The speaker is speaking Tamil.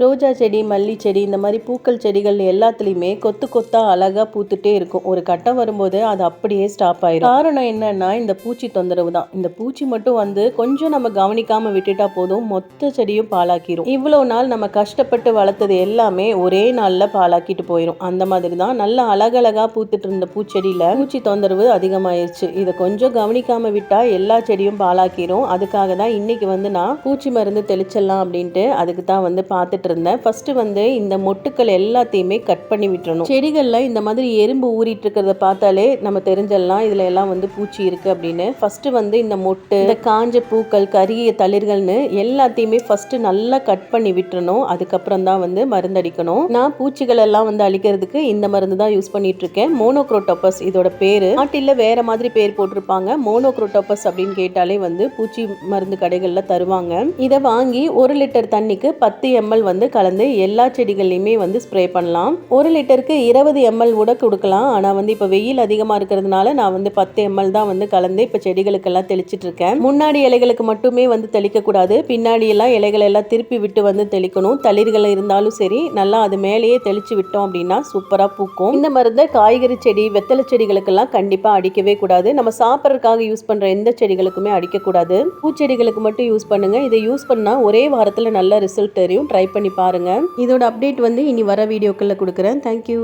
ரோஜா செடி, மல்லி செடி, இந்த மாதிரி பூக்கள் செடிகள் எல்லாத்துலேயுமே கொத்து கொத்தா அழகாக பூத்துட்டே இருக்கும். ஒரு கட்டம் வரும்போது அது அப்படியே ஸ்டாப் ஆயிடும். காரணம் என்னன்னா இந்த பூச்சி தொந்தரவு தான். இந்த பூச்சி மட்டும் வந்து கொஞ்சம் நம்ம கவனிக்காம விட்டுட்டா போதும், மொத்த செடியும் பாழாக்கிரும். இவ்வளவு நாள் நம்ம கஷ்டப்பட்டு வளர்த்தது எல்லாமே ஒரே நாள்ல பாழாக்கிட்டு போயிடும். அந்த மாதிரி தான் நல்ல அழகழகா பூத்துட்டு இருந்த பூச்செடியில பூச்சி தொந்தரவு அதிகமாயிருச்சு. இதை கொஞ்சம் கவனிக்காம விட்டா எல்லா செடியும் பாழாக்கிரும். அதுக்காக தான் இன்னைக்கு வந்து நான் பூச்சி மருந்து தெளிச்சிடலாம் அப்படின்ட்டு அதுக்கு தான் வந்து பார்த்துட்டு இருந்தேன். ஃபர்ஸ்ட் வந்து இந்த மொட்டுக்கள் எல்லாத்தையுமே கட் பண்ணி விட்டுறணும். செடிகள்ல இந்த மாதிரி எறும்பு ஊறிட்டு இருக்கிறத பார்த்தாலே நம்ம தெரிஞ்சிடலாம் இதுல எல்லாம் வந்து பூச்சி இருக்கு அப்படின்னு. ஃபர்ஸ்ட் வந்து இந்த மொட்டு, இந்த காஞ்ச பூக்கள், கருகிய தளிர்கள்னு எல்லாத்தையுமே ஃபர்ஸ்ட் நல்லா கட் பண்ணி விட்டுறணும். அதுக்கப்புறம் தான் வந்து மருந்தடிக்கணும். நான் பூச்சிகள் எல்லாம் வந்து அழிக்கிறதுக்கு இந்த மருந்து தான் யூஸ் பண்ணிட்டு இருக்கேன். மோனோக்ரோட்டோபஸ் இதோட பேரு. நாட்டில வேற மாதிரி பேர் போட்டிருப்பாங்க. மோனோக்ரோட்டோபஸ் அப்படின்னு கேட்டாலே வந்து பூச்சி மருந்து கடைகள்ல தருவாங்க. இதை வாங்கி 1 லிட்டர் தண்ணிக்கு 10 ml வந்து கலந்து எல்லா செடிகள்லையுமே வந்து ஸ்ப்ரே பண்ணலாம். 1 லிட்டருக்கு 20 ml கூட கொடுக்கலாம். ஆனா வந்து இப்ப வெயில் அதிகமா இருக்கிறதுனால நான் வந்து 10 ml தான் வந்து கலந்து இப்ப செடிகளுக்கெல்லாம் தெளிச்சிட்டு இருக்கேன். முன்னாடி இலைகளுக்கு மட்டுமே வந்து தெளிக்க கூடாது, பின்னாடி எல்லாம் இலைகள் எல்லாம் திருப்பி விட்டு வந்து தெளிக்கணும். தளிர்கள் இருந்தாலும் சரி, நல்லா அது மேலேயே தெளிச்சு விட்டோம் அப்படின்னா சூப்பரா பூக்கும். இந்த மருந்தை காய்கறி செடி, வெத்தலை செடிகளுக்கெல்லாம் கண்டிப்பா அடிக்கவே கூடாது. நம்ம சாப்பிட்றதுக்காக யூஸ் பண்ற எந்த செடிகளுக்குமே அடிக்க கூடாது. பூச்செடிகளுக்கு மட்டும் யூஸ் பண்ணுங்க. இதை யூஸ் பண்ணா ஒரே வாரத்துல நல்ல ரிசல்ட் தெரியும். ட்ரை பண்ணி பாருங்க. இதோட அப்டேட் வந்து இனி வர வீடியோக்களில் கொடுக்குறேன். தேங்க்யூ.